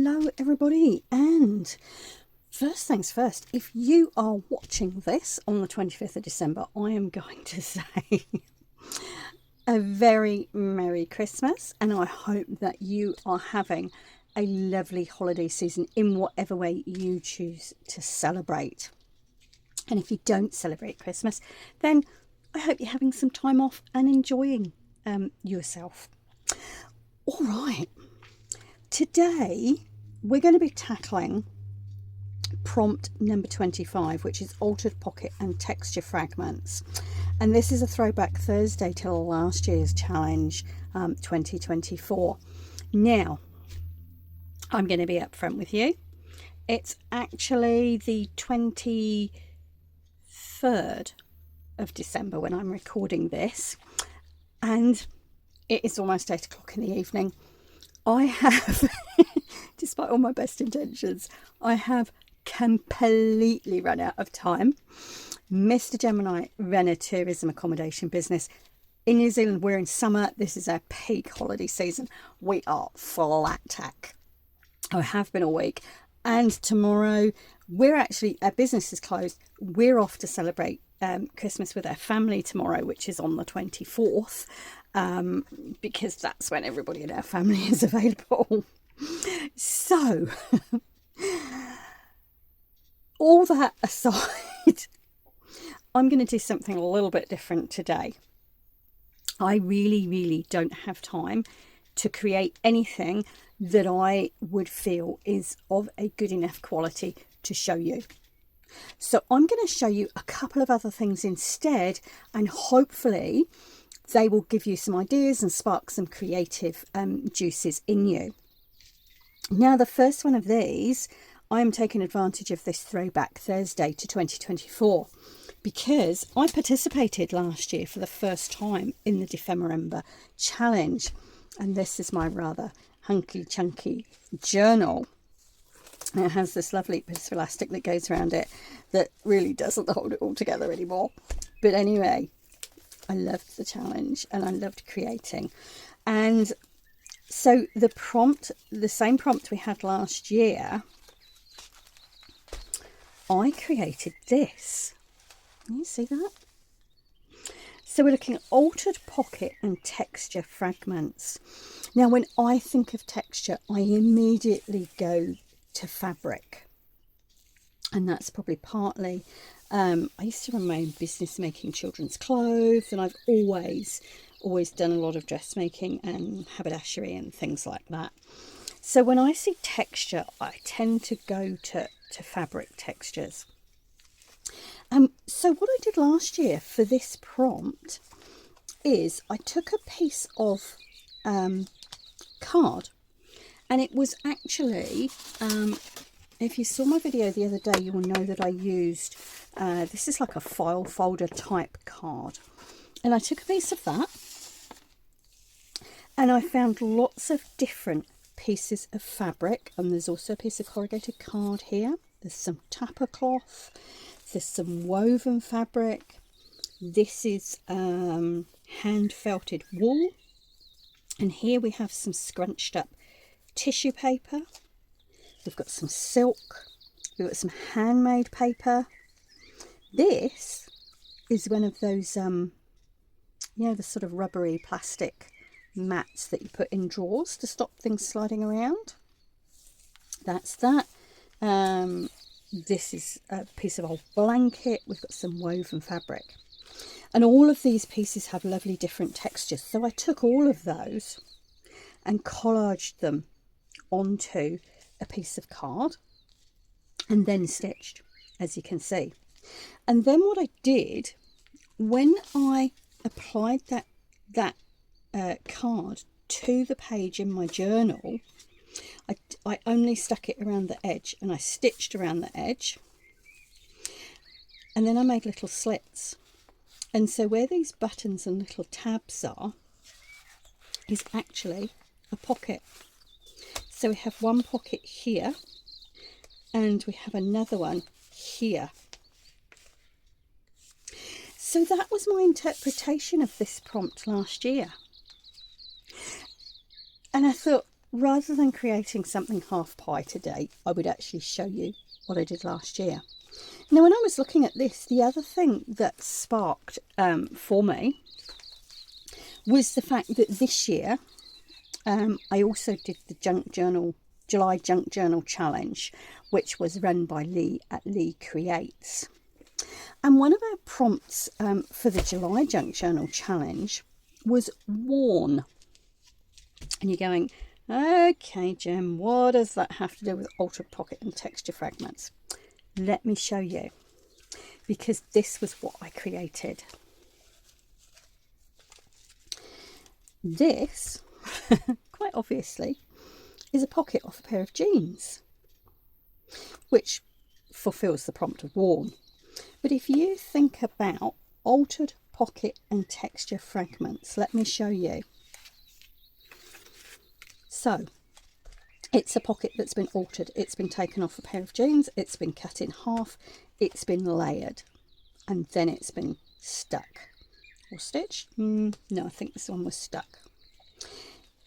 Hello everybody, and first things first, if you are watching this on the 25th of December, I am going to say a very Merry Christmas, and I hope that you are having a lovely holiday season in whatever way you choose to celebrate. And if you don't celebrate Christmas, then I hope you're having some time off and enjoying yourself. All right. Today, we're going to be tackling prompt number 25, which is altered pocket and texture fragments. And this is a throwback Thursday to last year's challenge, 2024. Now, I'm going to be upfront with you. It's actually the 23rd of December when I'm recording this. And it is almost 8 o'clock in the evening. I have, despite all my best intentions, I have completely run out of time. Mr. Gemini ran a tourism accommodation business. In New Zealand, we're in summer. This is our peak holiday season. We are flat tack. I have been all week. And tomorrow, our business is closed. We're off to celebrate Christmas with our family tomorrow, which is on the 24th. Because that's when everybody in our family is available. So, all that aside, I'm going to do something a little bit different today. I really don't have time to create anything that I would feel is of a good enough quality to show you. So I'm going to show you a couple of other things instead, and hopefully they will give you some ideas and spark some creative juices in you. Now, the first one of these, I am taking advantage of this throwback Thursday to 2024 because I participated last year for the first time in the Dephemerember challenge. And this is my rather hunky chunky journal. It has this lovely piece of elastic that goes around it that really doesn't hold it all together anymore. But anyway, I loved the challenge and I loved creating. And so the same prompt we had last year, I created this. Can you see that? So we're looking at altered pocket and texture fragments. Now, when I think of texture, I immediately go to fabric. And that's probably partly, I used to run my own business making children's clothes, and I've always done a lot of dressmaking and haberdashery and things like that. So when I see texture, I tend to go to fabric textures. So what I did last year for this prompt is I took a piece of card, and it was actually, if you saw my video the other day, you will know that I used, this is like a file folder type card. And I took a piece of that, and I found lots of different pieces of fabric. And there's also a piece of corrugated card here. There's some tapa cloth. There's some woven fabric. This is hand felted wool. And here we have some scrunched up tissue paper. We've got some silk. We've got some handmade paper. This is one of those, the sort of rubbery plastic mats that you put in drawers to stop things sliding around. That's that. This is a piece of old blanket. We've got some woven fabric. And all of these pieces have lovely different textures. So I took all of those and collaged them onto a piece of card and then stitched, as you can see. And then what I did, when I applied that card to the page in my journal, I only stuck it around the edge, and I stitched around the edge, and then I made little slits. And so where these buttons and little tabs are is actually a pocket. So we have one pocket here, and we have another one here. So that was my interpretation of this prompt last year. And I thought, rather than creating something half pie today, I would actually show you what I did last year. Now, when I was looking at this, the other thing that sparked for me was the fact that this year I also did the July Junk Journal Challenge, which was run by Lee at Lee Creates. And one of our prompts for the July Junk Journal Challenge was worn. And you're going, okay, Jem, what does that have to do with altered pocket and texture fragments? Let me show you, because this was what I created. This, quite obviously, is a pocket off a pair of jeans, which fulfills the prompt of worn. But if you think about altered pocket and texture fragments, let me show you. So, it's a pocket that's been altered. It's been taken off a pair of jeans, it's been cut in half, it's been layered, and then it's been stuck. Or stitched? No, I think this one was stuck.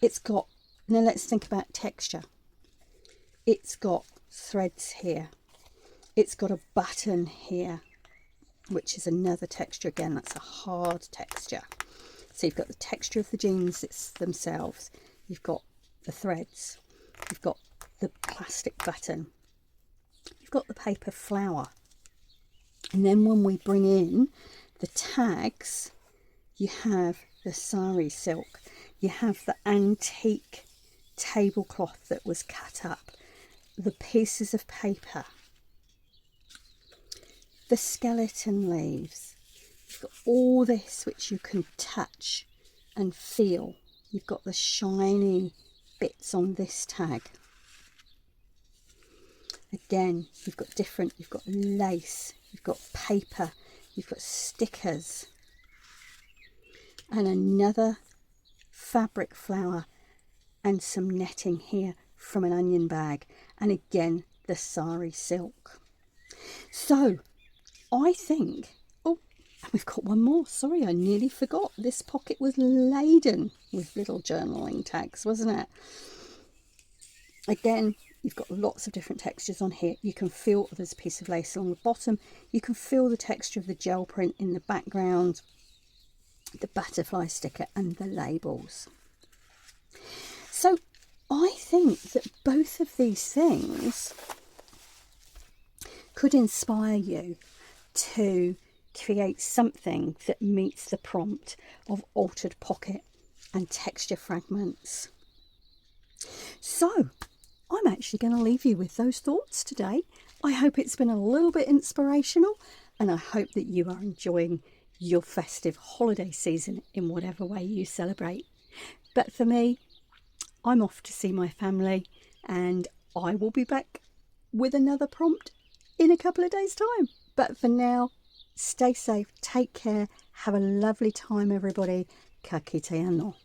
It's got, now let's think about texture. It's got threads here. It's got a button here, which is another texture again. That's a hard texture. So you've got the texture of the jeans themselves. You've got the threads. You've got the plastic button. You've got the paper flower. And then when we bring in the tags, you have the sari silk. You have the antique tablecloth that was cut up. The pieces of paper. The skeleton leaves. You've got all this which you can touch and feel. You've got the shiny bits on this tag. Again, you've got different, you've got lace, you've got paper, you've got stickers, and another fabric flower and some netting here from an onion bag, and again the sari silk. So I think, oh, and we've got one more, sorry, I nearly forgot. This pocket was laden with little journaling tags, wasn't it? Again, you've got lots of different textures on here. You can feel there's a piece of lace along the bottom. You can feel the texture of the gel print in the background, the butterfly sticker and the labels. So I think that both of these things could inspire you to create something that meets the prompt of altered pocket and texture fragments. So I'm actually going to leave you with those thoughts today. I hope it's been a little bit inspirational, and I hope that you are enjoying your festive holiday season in whatever way you celebrate. But for me, I'm off to see my family, and I will be back with another prompt in a couple of days' time. But for now, stay safe, take care, have a lovely time everybody. Ka kite anō.